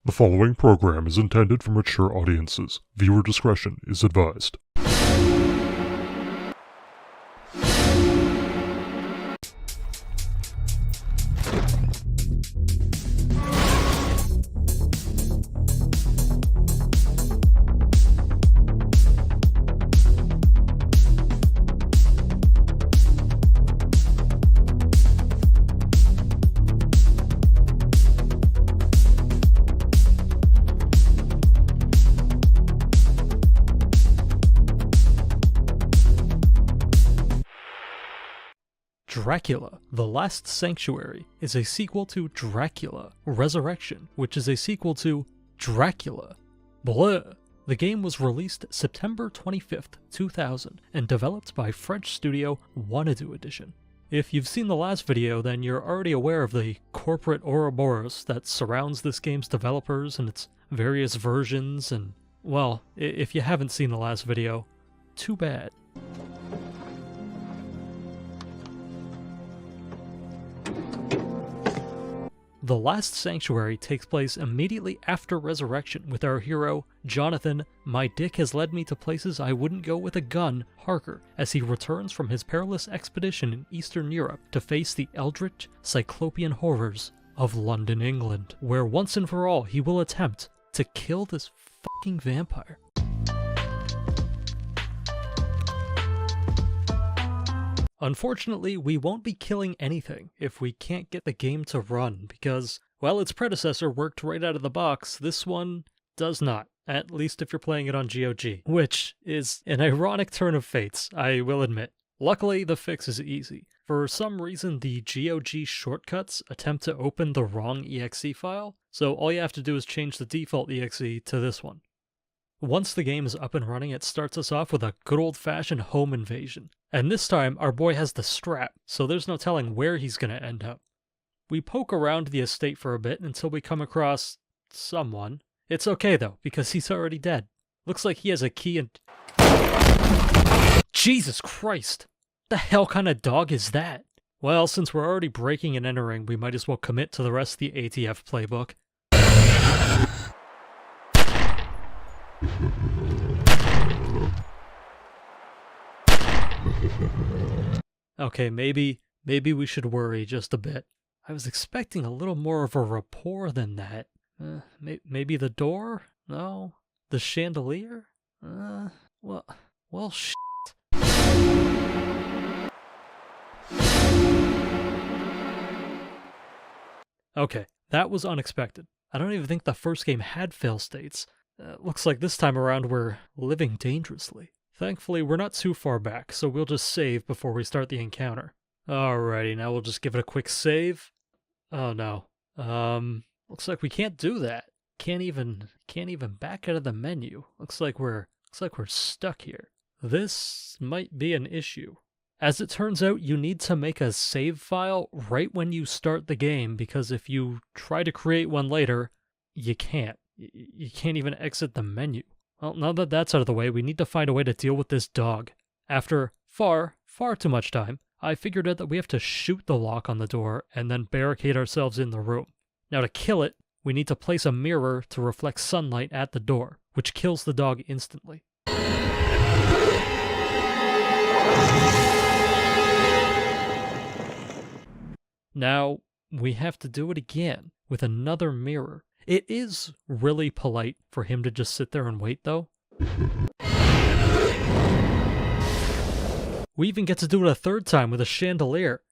The following program is intended for mature audiences. Viewer discretion is advised. Dracula, The Last Sanctuary, is a sequel to Dracula, Resurrection, which is a sequel to Dracula. Bleh! The game was released September 25th, 2000, and developed by French studio Wanadu Edition. If you've seen the last video, then you're already aware of the corporate Ouroboros that surrounds this game's developers and its various versions, and, well, if you haven't seen the last video, too bad. The Last Sanctuary takes place immediately after Resurrection, with our hero, Jonathan, my dick has led me to places I wouldn't go with a gun, Harker, as he returns from his perilous expedition in Eastern Europe to face the eldritch, cyclopean horrors of London, England, where once and for all he will attempt to kill this fucking vampire. Unfortunately, we won't be killing anything if we can't get the game to run, because, while its predecessor worked right out of the box, this one does not, at least if you're playing it on GOG, which is an ironic turn of fates, I will admit. Luckily, the fix is easy. For some reason, the GOG shortcuts attempt to open the wrong exe file, so all you have to do is change the default exe to this one. Once the game is up and running, it starts us off with a good old-fashioned home invasion. And this time, our boy has the strap, so there's no telling where he's gonna end up. We poke around the estate for a bit until we come across someone. It's okay though, because he's already dead. Looks like he has a key and... Jesus Christ! The hell kind of dog is that? Well, since we're already breaking and entering, we might as well commit to the rest of the ATF playbook. Okay, maybe we should worry just a bit. I was expecting a little more of a rapport than that. Maybe the door? No? The chandelier? Well, shit. Okay, that was unexpected. I don't even think the first game had fail states. Looks like this time around we're living dangerously. Thankfully, we're not too far back, so we'll just save before we start the encounter. Alrighty, now we'll just give it a quick save. Oh no. Looks like we can't do that. Can't even back out of the menu. Looks like we're stuck here. This might be an issue. As it turns out, you need to make a save file right when you start the game, because if you try to create one later, you can't. You can't even exit the menu. Well, now that that's out of the way, we need to find a way to deal with this dog. After far too much time, I figured out that we have to shoot the lock on the door and then barricade ourselves in the room. Now to kill it, we need to place a mirror to reflect sunlight at the door, which kills the dog instantly. Now, we have to do it again with another mirror. It is really polite for him to just sit there and wait, though. We even get to do it a third time with a chandelier.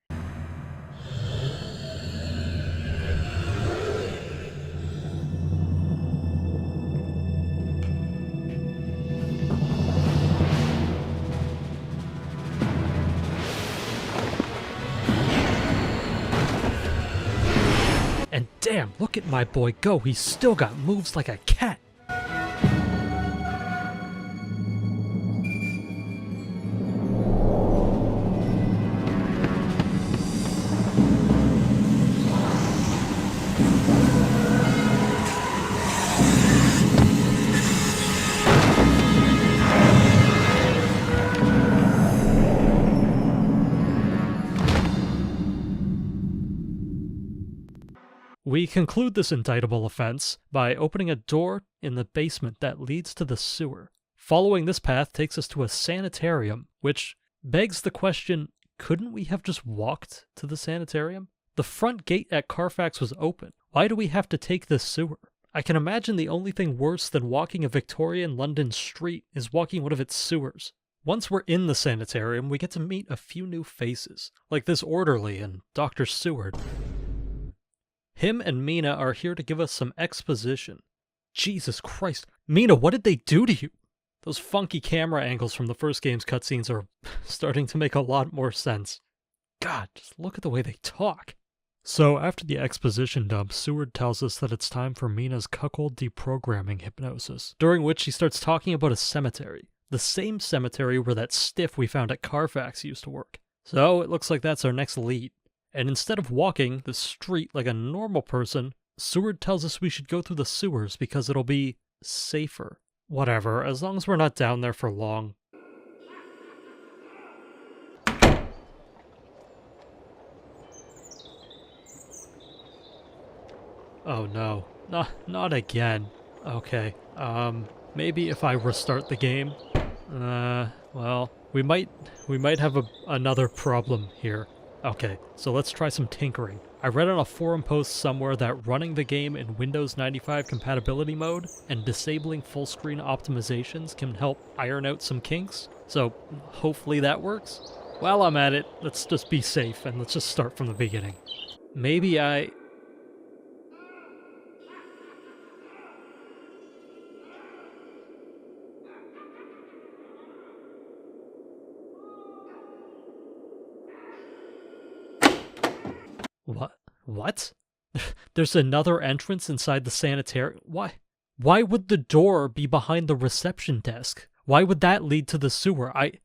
And damn, look at my boy go, he's still got moves like a cat. We We conclude this indictable offense by opening a door in the basement that leads to the sewer. Following this path takes us to a sanitarium, which begs the question, couldn't we have just walked to the sanitarium? The front gate at Carfax was open. Why do we have to take this sewer? I can imagine the only thing worse than walking a Victorian London street is walking one of its sewers. Once we're in the sanitarium, we get to meet a few new faces, like this orderly and Dr. Seward. Him and Mina are here to give us some exposition. Jesus Christ. Mina, what did they do to you? Those funky camera angles from the first game's cutscenes are starting to make a lot more sense. God, just look at the way they talk. So, after the exposition dump, Seward tells us that it's time for Mina's cuckold deprogramming hypnosis, during which she starts talking about a cemetery. The same cemetery where that stiff we found at Carfax used to work. So, it looks like that's our next lead. And instead of walking the street like a normal person, Seward tells us we should go through the sewers because it'll be safer. Whatever, as long as we're not down there for long. Oh no, not again. Okay, maybe if I restart the game. Well, we might have another problem here. Okay, so let's try some tinkering. I read on a forum post somewhere that running the game in Windows 95 compatibility mode and disabling full screen optimizations can help iron out some kinks, so hopefully that works. While I'm at it, let's just be safe and let's just start from the beginning. Maybe I... What? There's another entrance inside the sanitarium? Why would the door be behind the reception desk? Why would that lead to the sewer? I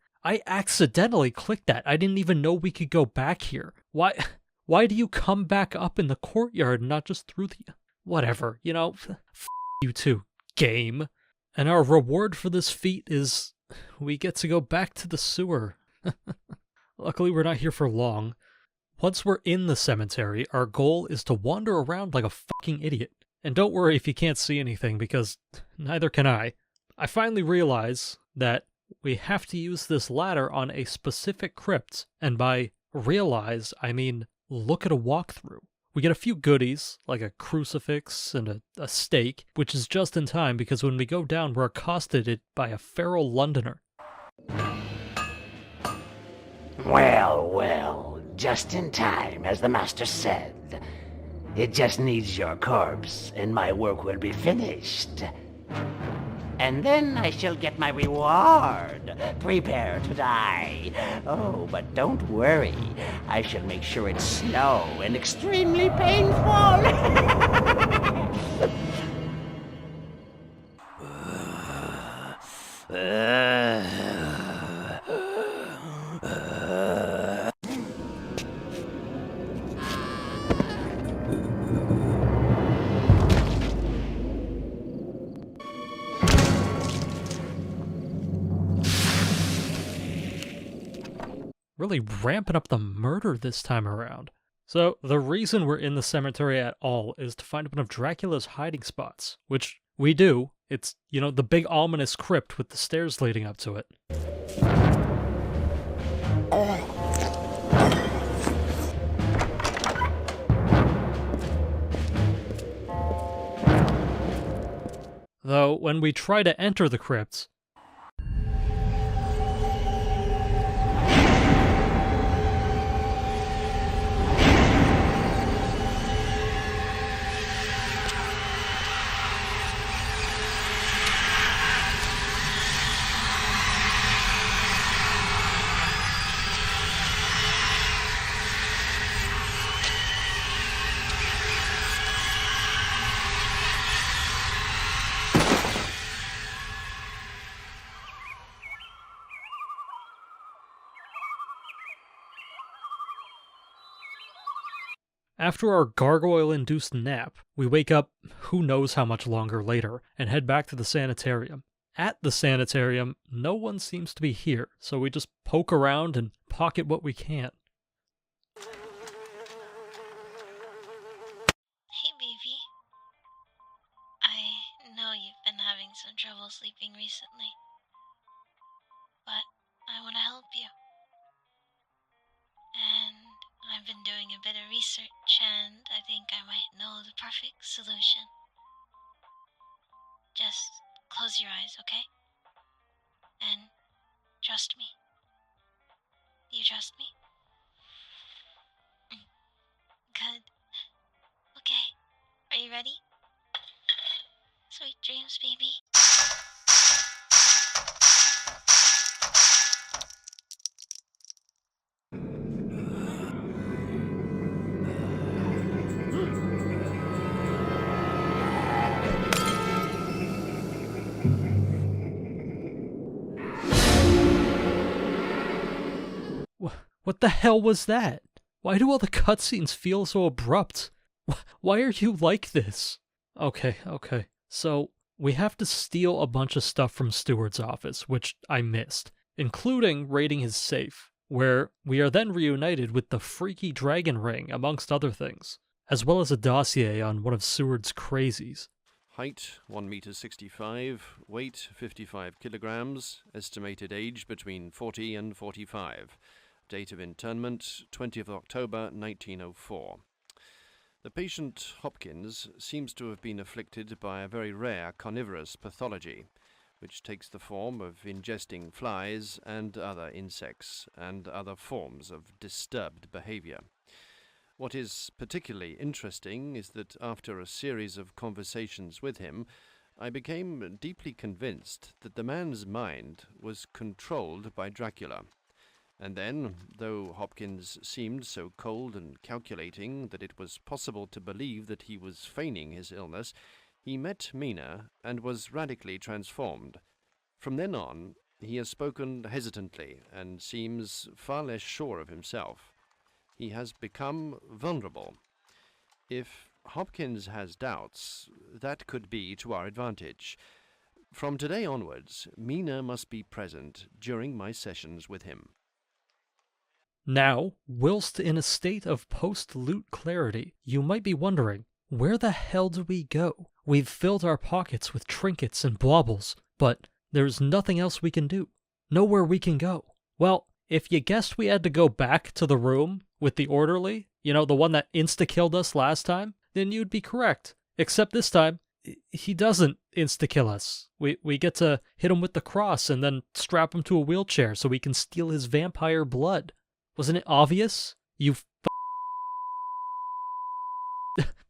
accidentally clicked that. I didn't even know we could go back here. Why do you come back up in the courtyard and not just through the... Whatever, you know, you too, game. And our reward for this feat is we get to go back to the sewer. Luckily, we're not here for long. Once we're in the cemetery, our goal is to wander around like a fucking idiot. And don't worry if you can't see anything, because neither can I. I finally realize that we have to use this ladder on a specific crypt, and by realize, I mean look at a walkthrough. We get a few goodies, like a crucifix and a stake, which is just in time because when we go down, we're accosted by a feral Londoner. Well, just in time, as the master said. It just needs your corpse, and my work will be finished. And then I shall get my reward. Prepare to die. Oh, but don't worry. I shall make sure it's slow and extremely painful. Really ramping up the murder this time around. So, the reason we're in the cemetery at all is to find one of Dracula's hiding spots, which we do. It's, you know, the big ominous crypt with the stairs leading up to it. Though, when we try to enter the crypt, after our gargoyle-induced nap, we wake up who knows how much longer later and head back to the sanitarium. At the sanitarium, no one seems to be here, so we just poke around and pocket what we can. Hey, know you've been having some trouble sleeping recently, but I want to help you. And I've been doing a bit of research, and I think I might know the perfect solution. Just close your eyes, okay? And trust me. Do you trust me? Good. Okay. Are you ready? Sweet dreams, baby. What the hell was that? Why do all the cutscenes feel so abrupt? Why are you like this? Okay. So, we have to steal a bunch of stuff from Steward's office, which I missed, including raiding his safe, where we are then reunited with the freaky dragon ring, amongst other things, as well as a dossier on one of Seward's crazies. Height 1 meter 65, weight 55 kilograms, estimated age between 40 and 45. Date of internment 20th October 1904. The patient, Hopkins, seems to have been afflicted by a very rare carnivorous pathology, which takes the form of ingesting flies and other insects, and other forms of disturbed behavior. What is particularly interesting is that after a series of conversations with him, I became deeply convinced that the man's mind was controlled by Dracula. And then, though Hopkins seemed so cold and calculating that it was possible to believe that he was feigning his illness, he met Mina and was radically transformed. From then on, he has spoken hesitantly and seems far less sure of himself. He has become vulnerable. If Hopkins has doubts, that could be to our advantage. From today onwards, Mina must be present during my sessions with him. Now, whilst in a state of post-loot clarity, you might be wondering, where the hell do we go? We've filled our pockets with trinkets and baubles, but there's nothing else we can do. Nowhere we can go. Well, if you guessed we had to go back to the room with the orderly, the one that insta-killed us last time, then you'd be correct. Except this time, he doesn't insta-kill us. We get to hit him with the cross and then strap him to a wheelchair so we can steal his vampire blood. Wasn't it obvious?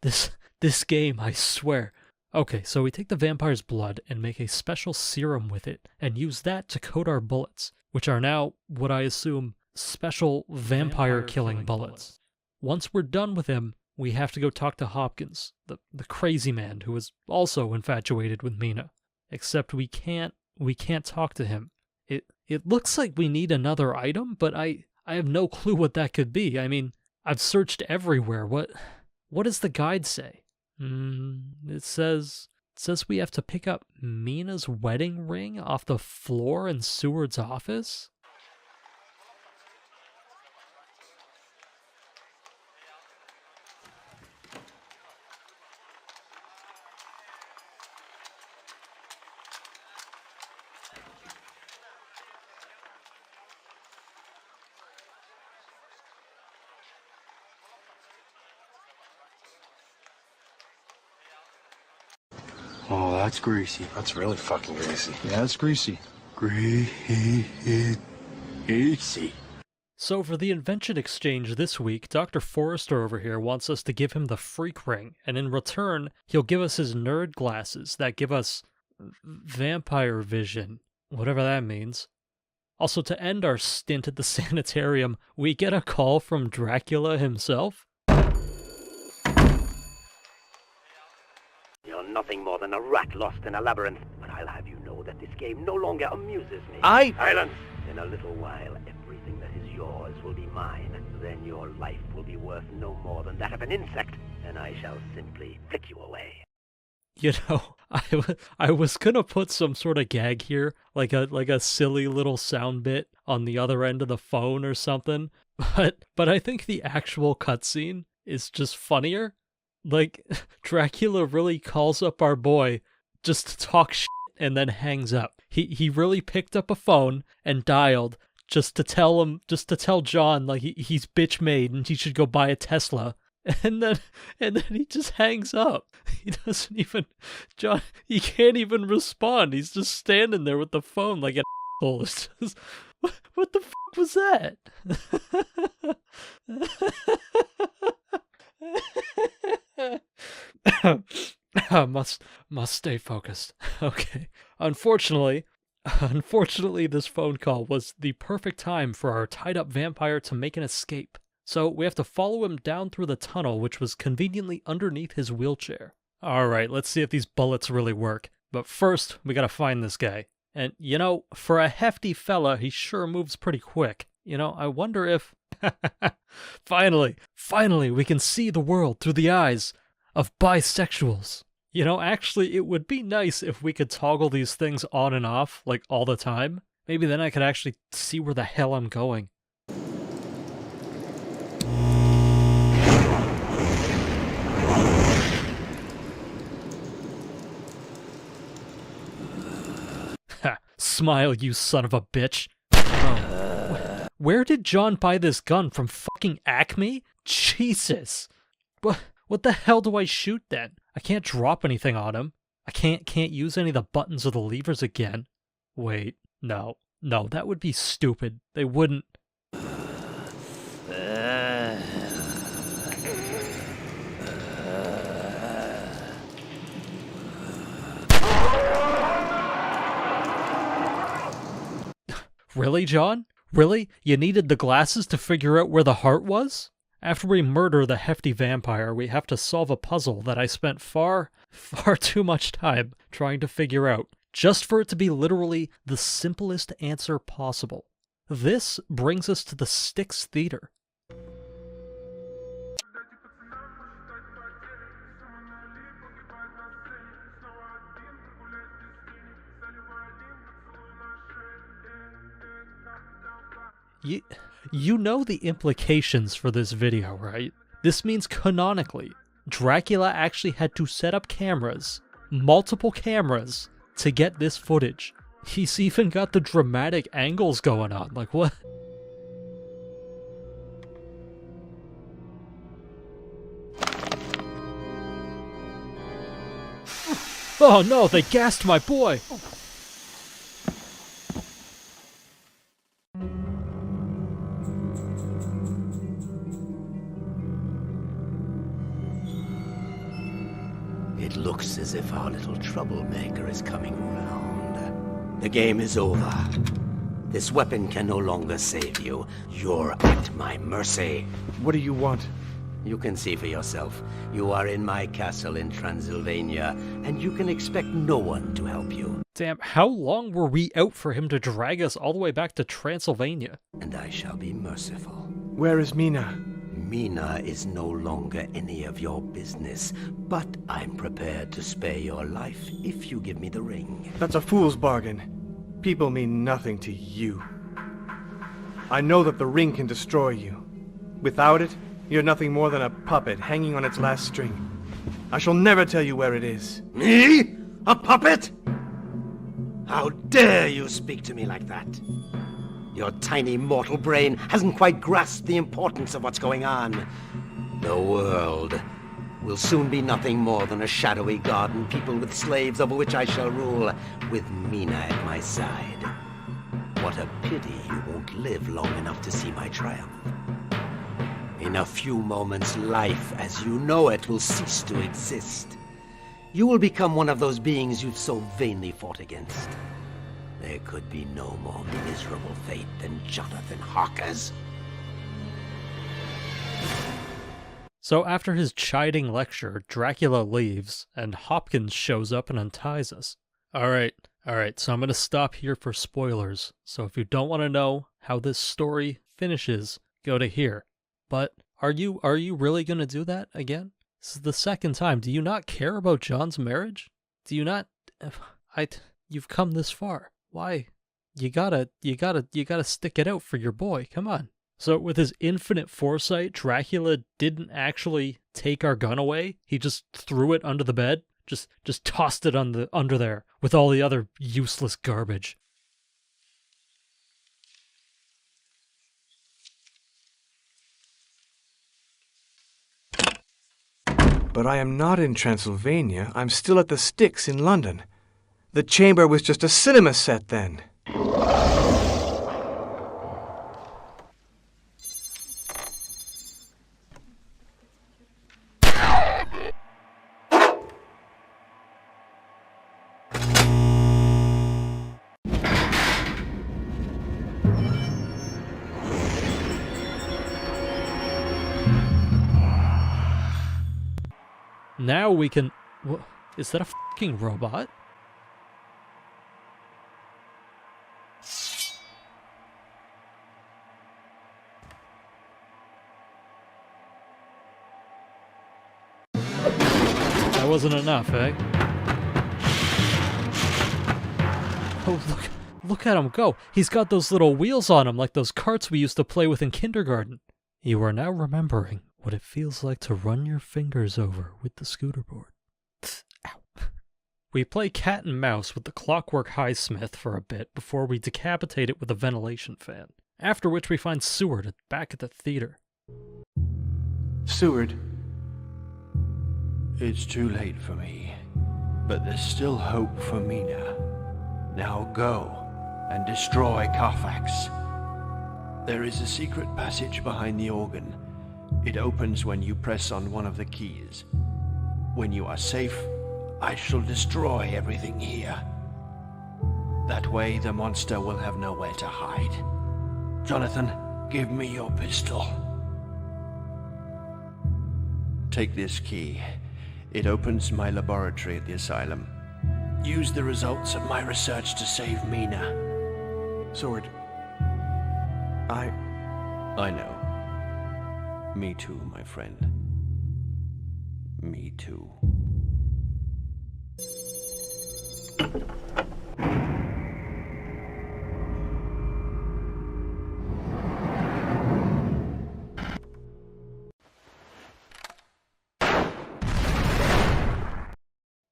This game, I swear. Okay, so we take the vampire's blood and make a special serum with it and use that to coat our bullets, which are now, what I assume, special vampire-killing bullets. Once we're done with him, we have to go talk to Hopkins, the crazy man who is also infatuated with Mina. Except we can't talk to him. It looks like we need another item, but I have no clue what that could be. I mean, I've searched everywhere. What does the guide say? It says we have to pick up Mina's wedding ring off the floor in Seward's office? Oh, that's greasy. That's really fucking greasy. Yeah, it's greasy. Greasy. So for the invention exchange this week, Dr. Forrester over here wants us to give him the freak ring, and in return, he'll give us his nerd glasses that give us vampire vision, whatever that means. Also, to end our stint at the sanitarium, we get a call from Dracula himself. You're nothing more than a rat lost in a labyrinth, but I'll have you know that this game no longer amuses me. Silence! In a little while, everything that is yours will be mine. Then your life will be worth no more than that of an insect, and I shall simply flick you away. I was gonna put some sort of gag here, like a silly little sound bit on the other end of the phone or something, but I think the actual cutscene is just funnier. Like, Dracula really calls up our boy just to talk shit and then hangs up. He really picked up a phone and dialed just to tell John like he's bitch made and he should go buy a Tesla. And then he just hangs up. He doesn't even, John, he can't even respond. He's just standing there with the phone like an asshole. It's just, what the fuck was that? Must stay focused. Okay. Unfortunately, this phone call was the perfect time for our tied-up vampire to make an escape. So we have to follow him down through the tunnel, which was conveniently underneath his wheelchair. Alright, let's see if these bullets really work. But first, we gotta find this guy. And, you know, for a hefty fella, he sure moves pretty quick. You know, I wonder if... Finally, we can see the world through the eyes of bisexuals. You know, actually, it would be nice if we could toggle these things on and off, like, all the time. Maybe then I could actually see where the hell I'm going. Smile, you son of a bitch. Oh. Where did John buy this gun? From fucking Acme? Jesus. What the hell do I shoot then? I can't drop anything on him. I can't use any of the buttons or the levers again. Wait, no, that would be stupid. They wouldn't. Really, John? Really? You needed the glasses to figure out where the heart was? After we murder the hefty vampire, we have to solve a puzzle that I spent far too much time trying to figure out, just for it to be literally the simplest answer possible. This brings us to the Styx Theater. You know the implications for this video, right? This means canonically, Dracula actually had to set up cameras, multiple cameras, to get this footage. He's even got the dramatic angles going on, like what? Oh no, they gassed my boy! It looks as if our little troublemaker is coming around. The game is over. This weapon can no longer save you. You're at my mercy. What do you want? You can see for yourself. You are in my castle in Transylvania, and you can expect no one to help you. Damn, how long were we out for him to drag us all the way back to Transylvania? And I shall be merciful. Where is Mina? Mina is no longer any of your business, but I'm prepared to spare your life if you give me the ring. That's a fool's bargain. People mean nothing to you. I know that the ring can destroy you. Without it, you're nothing more than a puppet hanging on its last string. I shall never tell you where it is. Me? A puppet? How dare you speak to me like that? Your tiny mortal brain hasn't quite grasped the importance of what's going on. The world will soon be nothing more than a shadowy garden peopled with slaves over which I shall rule, with Mina at my side. What a pity you won't live long enough to see my triumph. In a few moments, life as you know it will cease to exist. You will become one of those beings you've so vainly fought against. There could be no more miserable fate than Jonathan Harker's. So after his chiding lecture, Dracula leaves, and Hopkins shows up and unties us. Alright, so I'm gonna stop here for spoilers, so if you don't want to know how this story finishes, go to here. But are you really gonna do that again? This is the second time. Do you not care about John's marriage? Do you not... You've come this far. Why? You gotta stick it out for your boy. Come on. So with his infinite foresight, Dracula didn't actually take our gun away. He just threw it under the bed. Just tossed it under there with all the other useless garbage. But I am not in Transylvania. I'm still at the Sticks in London. The chamber was just a cinema set then. Now we can... Is that a fucking robot? That wasn't enough, eh? Oh, look at him go. He's got those little wheels on him like those carts we used to play with in kindergarten. You are now remembering what it feels like to run your fingers over with the scooter board. Ow. We play cat and mouse with the clockwork highsmith for a bit before we decapitate it with a ventilation fan, after which we find Seward back at the theater. Seward. It's too late for me, but there's still hope for Mina. Now go and destroy Carfax. There is a secret passage behind the organ. It opens when you press on one of the keys. When you are safe, I shall destroy everything here. That way the monster will have nowhere to hide. Jonathan, give me your pistol. Take this key. It opens my laboratory at the asylum. Use the results of my research to save Mina. Sword. I know. Me too, my friend. Me too.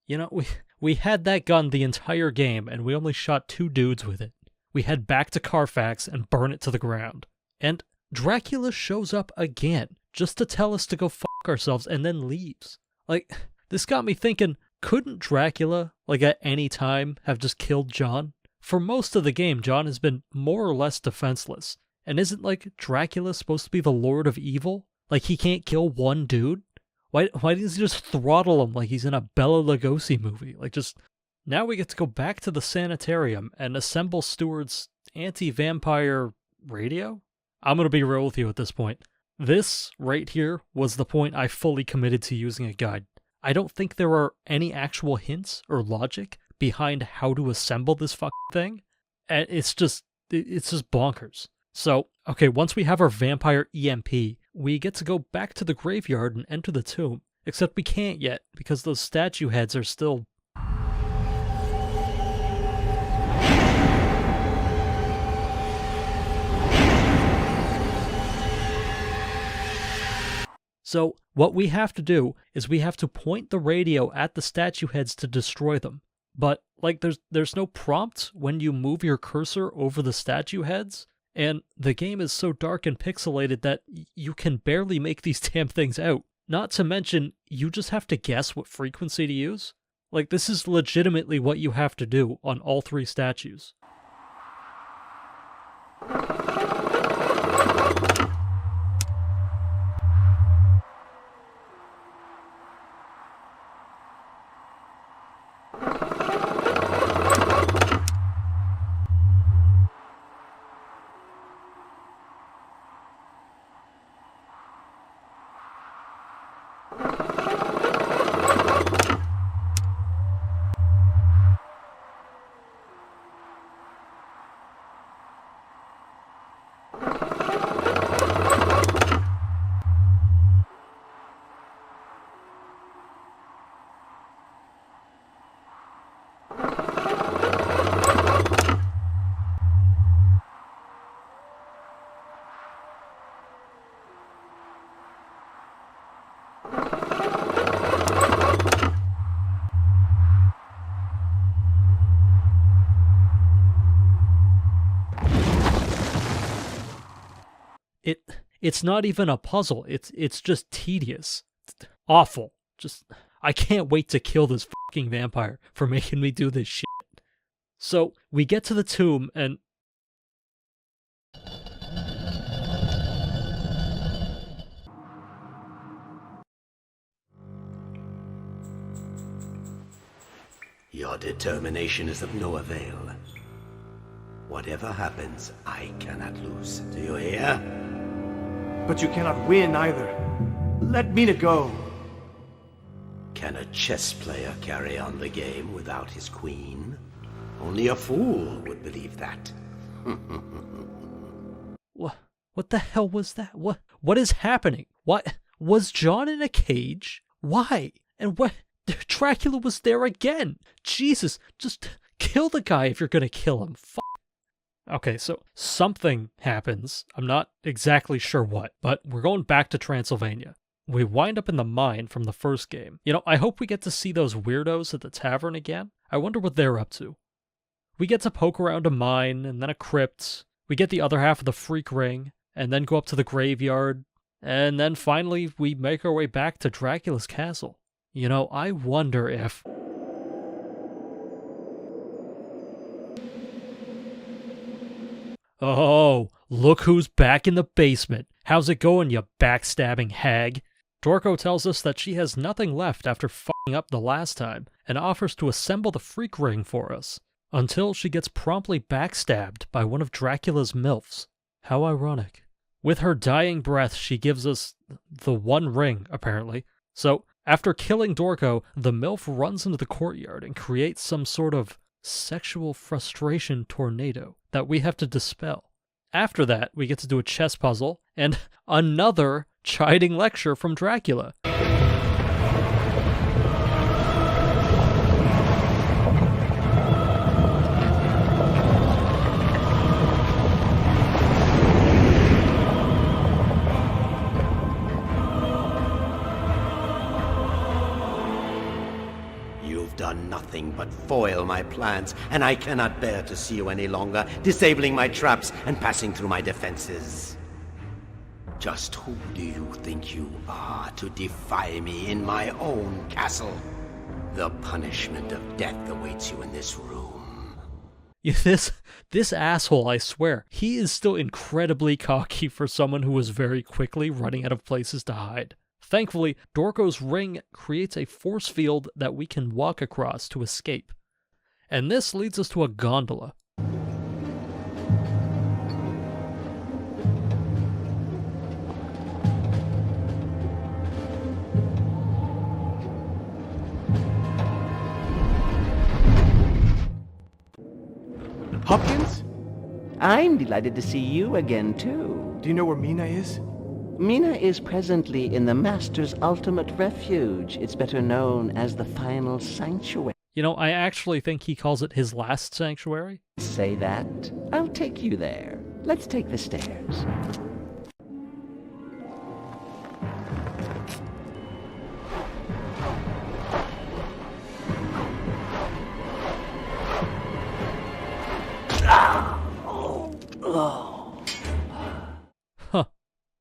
You know, we had that gun the entire game, and we only shot 2 dudes with it. We head back to Carfax and burn it to the ground. And Dracula shows up again, just to tell us to go fuck ourselves, and then leaves. Like, this got me thinking, couldn't Dracula, like at any time, have just killed John? For most of the game, John has been more or less defenseless. And isn't, like, Dracula supposed to be the Lord of Evil? Like, he can't kill one dude? Why doesn't he just throttle him like he's in a Bela Lugosi movie? Like, just... Now we get to go back to the sanitarium and assemble Stewart's anti-vampire radio? I'm gonna be real with you at this point. This, right here, was the point I fully committed to using a guide. I don't think there are any actual hints or logic behind how to assemble this fucking thing. And it's just bonkers. So, okay, once we have our vampire EMP, we get to go back to the graveyard and enter the tomb. Except we can't yet, because those statue heads are still... So, what we have to do is we have to point the radio at the statue heads to destroy them. But, like, there's no prompt when you move your cursor over the statue heads, and the game is so dark and pixelated that you can barely make these damn things out. Not to mention, you just have to guess what frequency to use. Like, this is legitimately what you have to do on all 3 statues. it's not even a puzzle. It's just tedious. It's awful. Just, I can't wait to kill this fucking vampire for making me do this shit. So, we get to the tomb and... Your determination is of no avail. Whatever happens, I cannot lose. Do you hear? But you cannot win either. Let Mina go. Can a chess player carry on the game without his queen? Only a fool would believe that. What the hell was that? What is happening? What was John in a cage? Why? And what? Dracula was there again. Jesus, just kill the guy if you're gonna kill him. Okay, so something happens. I'm not exactly sure what, but we're going back to Transylvania. We wind up in the mine from the first game. You know, I hope we get to see those weirdos at the tavern again. I wonder what they're up to. We get to poke around a mine, and then a crypt. We get the other half of the freak ring, and then go up to the graveyard. And then finally, we make our way back to Dracula's castle. You know, I wonder if... Oh, look who's back in the basement. How's it going, you backstabbing hag? Dorco tells us that she has nothing left after fucking up the last time, and offers to assemble the freak ring for us, until she gets promptly backstabbed by one of Dracula's MILFs. How ironic. With her dying breath, she gives us the one ring, apparently. So, after killing Dorco, the MILF runs into the courtyard and creates some sort of sexual frustration tornado that we have to dispel. After that, we get to do a chess puzzle and another chiding lecture from Dracula. Done nothing but foil my plans, and I cannot bear to see you any longer, disabling my traps and passing through my defenses. Just who do you think you are to defy me in my own castle? The punishment of death awaits you in this room. Yeah, this asshole, I swear, he is still incredibly cocky for someone who was very quickly running out of places to hide. Thankfully, Dorco's ring creates a force field that we can walk across to escape. And this leads us to a gondola. Hopkins? I'm delighted to see you again, too. Do you know where Mina is? Mina is presently in the Master's ultimate refuge. It's better known as the Final Sanctuary. You know, I actually think he calls it his last sanctuary. Say that? I'll take you there. Let's take the stairs. Huh.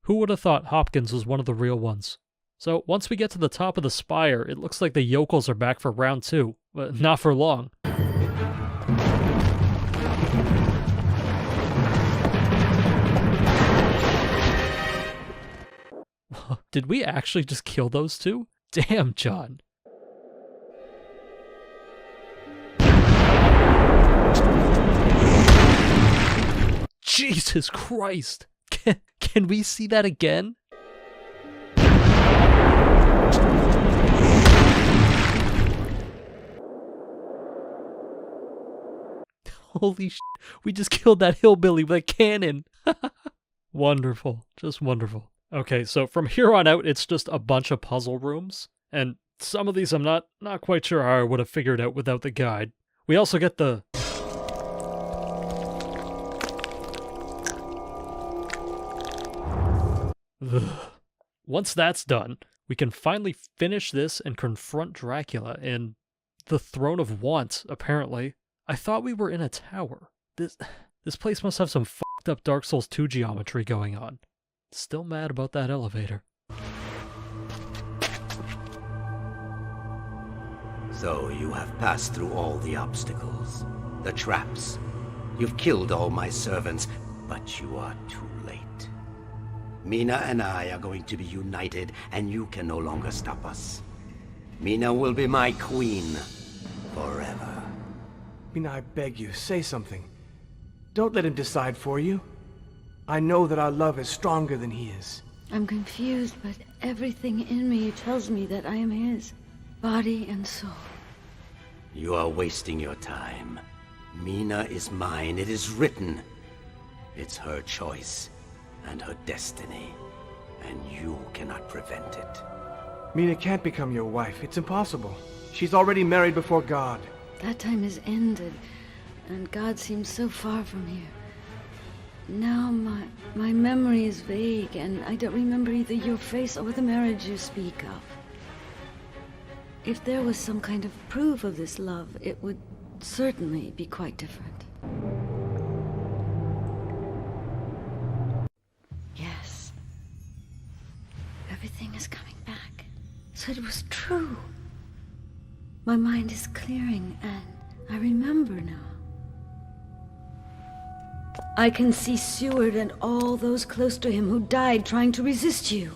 Who would have thought Hopkins was one of the real ones? So, once we get to the top of the spire, it looks like the yokels are back for round 2, but not for long. Did we actually just kill those two? Damn, John. Jesus Christ! Can we see that again? Holy shit, we just killed that hillbilly with a cannon! Wonderful, just wonderful. Okay, so from here on out, it's just a bunch of puzzle rooms, and some of these I'm not quite sure how I would have figured out without the guide. We also get the... Ugh. Once that's done, we can finally finish this and confront Dracula in the Throne of Want, apparently. I thought we were in a tower. This place must have some fucked up Dark Souls 2 geometry going on. still mad about that elevator. So you have passed through all the obstacles, the traps. You've killed all my servants, but you are too late. Mina and I are going to be united, and you can no longer stop us. Mina will be my queen forever. Mina, I beg you, say something. Don't let him decide for you. I know that our love is stronger than he is. I'm confused, but everything in me tells me that I am his, body and soul. You are wasting your time. Mina is mine. It is written. It's her choice and her destiny, and you cannot prevent it. Mina can't become your wife. It's impossible. She's already married before God. That time is ended, and God seems so far from here. Now my memory is vague, and I don't remember either your face or the marriage you speak of. If there was some kind of proof of this love, it would certainly be quite different. Yes. Everything is coming back. So it was true. My mind is clearing, and I remember now. I can see Seward and all those close to him who died trying to resist you.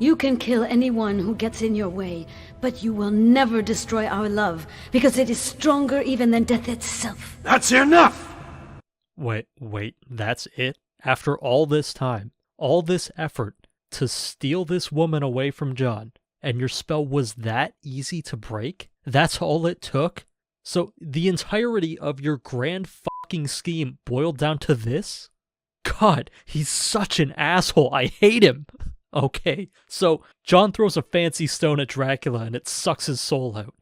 You can kill anyone who gets in your way, but you will never destroy our love, because it is stronger even than death itself. That's enough! Wait, that's it? After all this time, all this effort to steal this woman away from John, and your spell was that easy to break? That's all it took? So the entirety of your grand fucking scheme boiled down to this? God, he's such an asshole. I hate him. Okay, so John throws a fancy stone at Dracula and it sucks his soul out.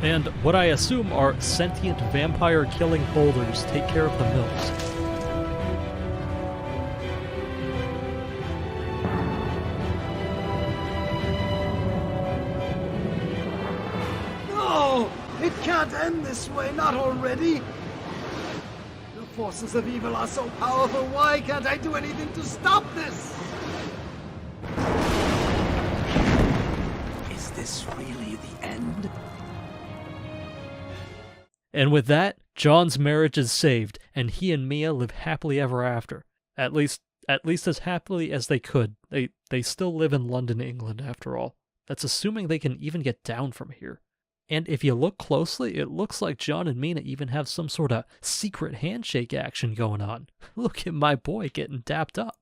And what I assume are sentient vampire-killing boulders take care of the mills. No! It can't end this way, not already! The forces of evil are so powerful, why can't I do anything to stop this? Is this really the end? And with that, John's marriage is saved, and he and Mia live happily ever after. At least as happily as they could. They still live in London, England, after all. That's assuming they can even get down from here. And if you look closely, it looks like John and Mina even have some sort of secret handshake action going on. Look at my boy getting dapped up.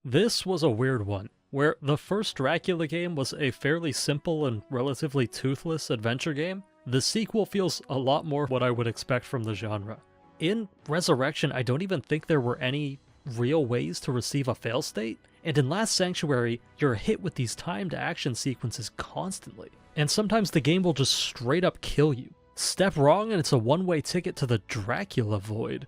This was a weird one. Where the first Dracula game was a fairly simple and relatively toothless adventure game, the sequel feels a lot more what I would expect from the genre. In Resurrection, I don't even think there were any real ways to receive a fail state, and in Last Sanctuary, you're hit with these timed action sequences constantly, and sometimes the game will just straight up kill you. Step wrong and it's a one-way ticket to the Dracula void.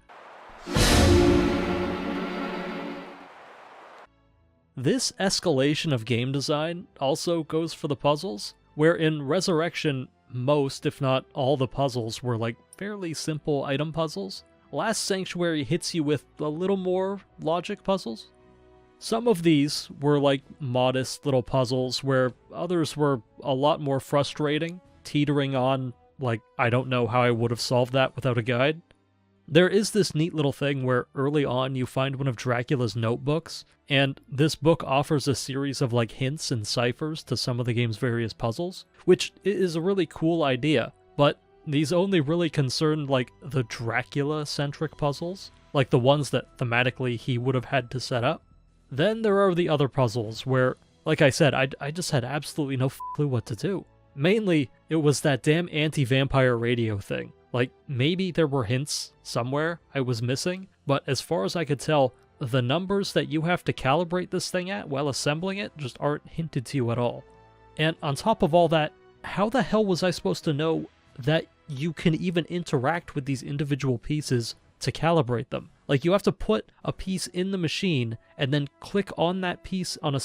This escalation of game design also goes for the puzzles, where in Resurrection, most, if not all the puzzles were like fairly simple item puzzles. Last Sanctuary hits you with a little more logic puzzles, Some of these were like modest little puzzles, where others were a lot more frustrating, teetering on, like, I don't know how I would have solved that without a guide. There is this neat little thing where early on you find one of Dracula's notebooks, and this book offers a series of like hints and ciphers to some of the game's various puzzles, which is a really cool idea, but these only really concern like the Dracula-centric puzzles, like the ones that thematically he would have had to set up. Then there are the other puzzles where, like I said, I just had absolutely no clue what to do. Mainly, it was that damn anti-vampire radio thing. Like, maybe there were hints somewhere I was missing, but as far as I could tell, the numbers that you have to calibrate this thing at while assembling it just aren't hinted to you at all. And on top of all that, how the hell was I supposed to know that you can even interact with these individual pieces to calibrate them? Like, you have to put a piece in the machine and then click on that piece on a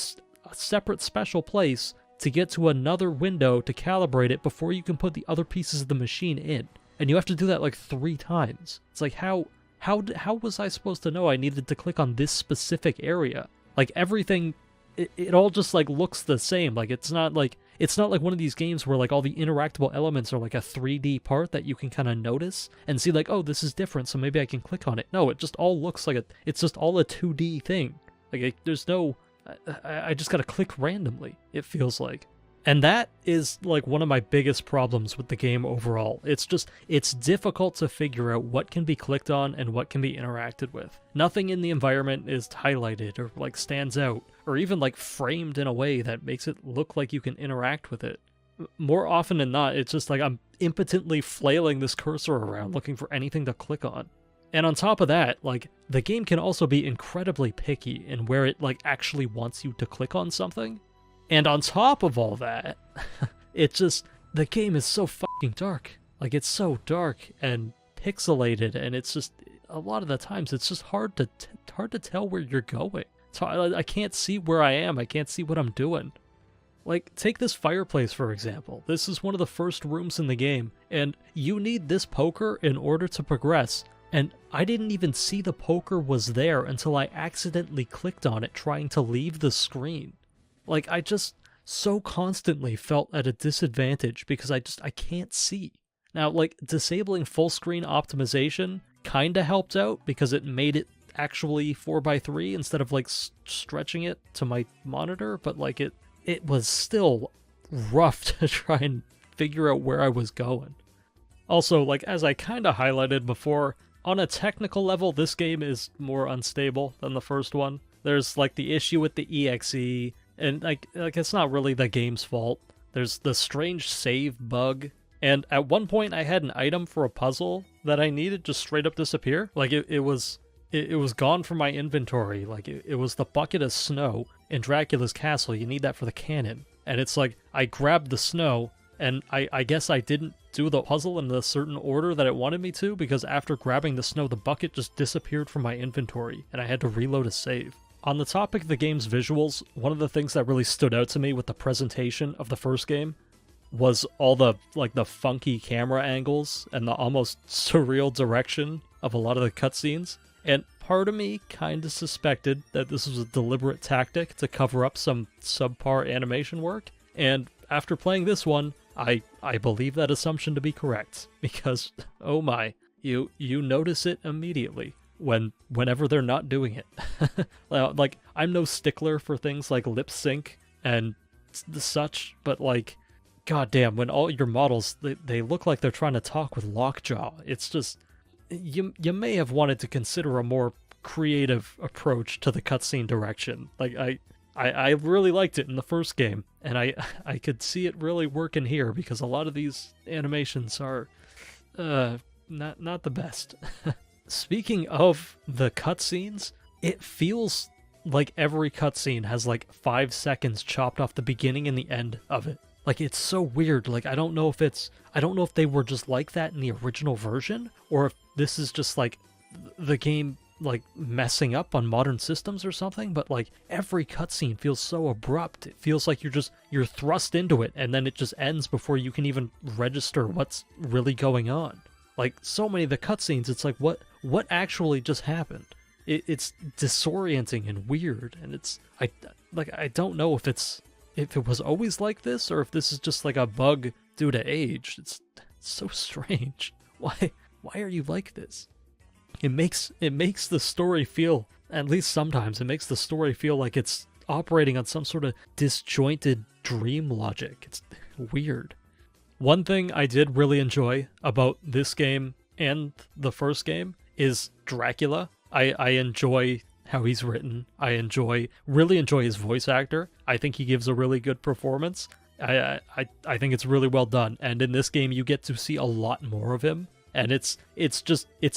separate special place to get to another window to calibrate it before you can put the other pieces of the machine in. And you have to do that like 3 times. It's like, how was I supposed to know I needed to click on this specific area? Like, everything, it all just like looks the same. Like, it's not like one of these games where like all the interactable elements are like a 3D part that you can kind of notice and see like, oh, this is different, so maybe I can click on it. No, it just all looks like it's just all a 2D thing. Like, there's no, I just gotta click randomly, it feels like. And that is like one of my biggest problems with the game overall. It's difficult to figure out what can be clicked on and what can be interacted with. Nothing in the environment is highlighted or like stands out, or even like framed in a way that makes it look like you can interact with it. More often than not, it's just like I'm impotently flailing this cursor around looking for anything to click on. And on top of that, like, the game can also be incredibly picky in where it like actually wants you to click on something. And on top of all that, the game is so fucking dark. Like, it's so dark and pixelated, and it's just, a lot of the times, it's just hard to tell where you're going. So I can't see where I am, I can't see what I'm doing. Like, take this fireplace, for example. This is one of the first rooms in the game, and you need this poker in order to progress, and I didn't even see the poker was there until I accidentally clicked on it trying to leave the screen. Like, I just so constantly felt at a disadvantage because I can't see. Now, like, disabling full screen optimization kinda helped out because it made it actually 4:3 instead of, like, stretching it to my monitor, but, like, it was still rough to try and figure out where I was going. Also, like, as I kinda highlighted before, on a technical level, this game is more unstable than the first one. There's, like, the issue with the EXE, and like it's not really the game's fault. There's the strange save bug, and at one point I had an item for a puzzle that I needed just straight up disappear. Like it was gone from my inventory. Like it was the bucket of snow in Dracula's castle. You need that for the cannon. And it's like, I grabbed the snow, and I guess I didn't do the puzzle in the certain order that it wanted me to, because after grabbing the snow, the bucket just disappeared from my inventory, and I had to reload a save. On the topic of the game's visuals, one of the things that really stood out to me with the presentation of the first game was all the funky camera angles and the almost surreal direction of a lot of the cutscenes. And part of me kind of suspected that this was a deliberate tactic to cover up some subpar animation work. And after playing this one, I believe that assumption to be correct, because oh my, you notice it immediately whenever they're not doing it. Like, I'm no stickler for things like lip sync and such, but like, goddamn, when all your models, they look like they're trying to talk with lockjaw. It's just, you may have wanted to consider a more creative approach to the cutscene direction. Like, I really liked it in the first game, and I could see it really working here, because a lot of these animations are not the best. Speaking of the cutscenes, it feels like every cutscene has like 5 seconds chopped off the beginning and the end of it. Like, it's so weird. Like, I don't know if they were just like that in the original version, or if this is just like the game like messing up on modern systems or something, but like every cutscene feels so abrupt. It feels like you're thrust into it, and then it just ends before you can even register what's really going on. Like, so many of the cutscenes, it's like, what actually just happened? it's disorienting and weird, and I don't know if it was always like this or if this is just like a bug due to age. It's so strange. Why are you like this? It makes the story feel, at least sometimes, it makes the story feel like it's operating on some sort of disjointed dream logic. It's weird. One thing I did really enjoy about this game and the first game is Dracula. I enjoy how he's written. I really enjoy his voice actor. I think he gives a really good performance. I think it's really well done. And in this game, you get to see a lot more of him. And it's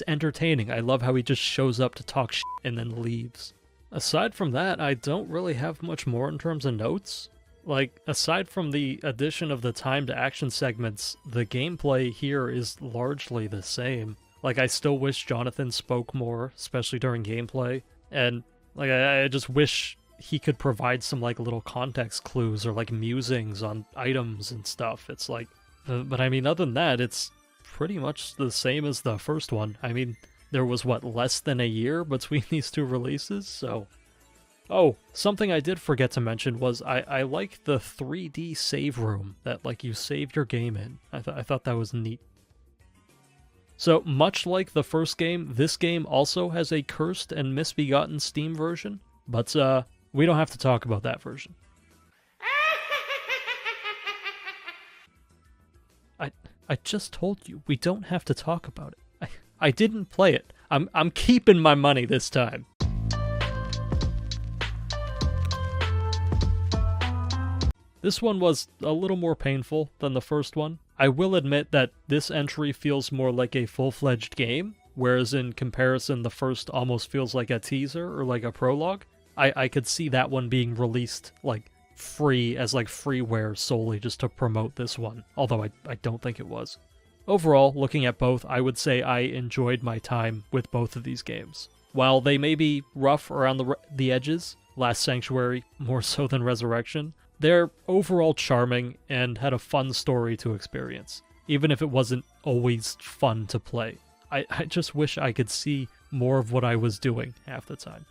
entertaining. I love how he just shows up to talk shit and then leaves. Aside from that, I don't really have much more in terms of notes. Like, aside from the addition of the time to action segments, the gameplay here is largely the same. Like, I still wish Jonathan spoke more, especially during gameplay. And, like, I just wish he could provide some, like, little context clues or, like, musings on items and stuff. It's like, but I mean, other than that, it's pretty much the same as the first one. I mean, there was, less than a year between these two releases, so... Oh, something I did forget to mention was I like the 3D save room that, like, you save your game in. I thought that was neat. So, much like the first game, this game also has a cursed and misbegotten Steam version, but we don't have to talk about that version. I just told you, we don't have to talk about it. I didn't play it. I'm keeping my money this time. This one was a little more painful than the first one. I will admit that this entry feels more like a full-fledged game, whereas in comparison the first almost feels like a teaser or like a prologue. I could see that one being released like free as like freeware solely just to promote this one, although I don't think it was. Overall, looking at both, I would say I enjoyed my time with both of these games. While they may be rough around the edges, Last Sanctuary more so than Resurrection, they're overall charming and had a fun story to experience, even if it wasn't always fun to play. I just wish I could see more of what I was doing half the time.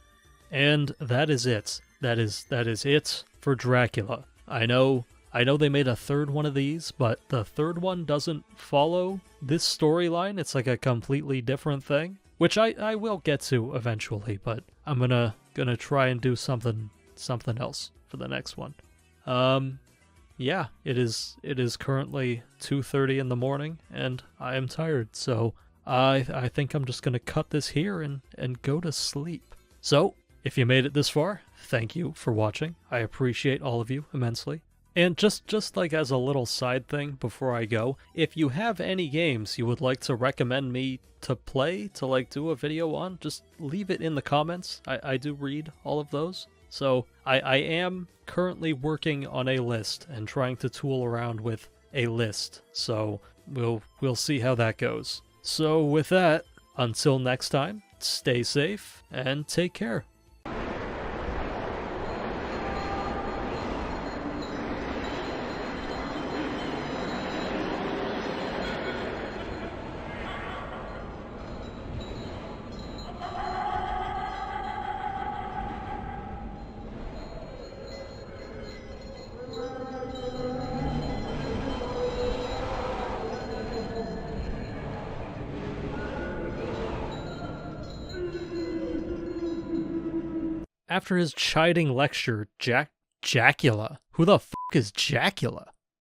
And that is it. That is it for Dracula. I know they made a third one of these, but the third one doesn't follow this storyline. It's like a completely different thing, which I will get to eventually, but I'm gonna try and do something else for the next one. Yeah, it is currently 2:30 in the morning, and I am tired, so I think I'm just gonna cut this here and go to sleep. So, if you made it this far, thank you for watching. I appreciate all of you immensely. And just like as a little side thing before I go, if you have any games you would like to recommend me to play, to like do a video on, just leave it in the comments. I do read all of those. So I am currently working on a list and trying to tool around with a list. So we'll see how that goes. So with that, until next time, stay safe and take care. After his chiding lecture, Dracula. Who the fuck is Dracula?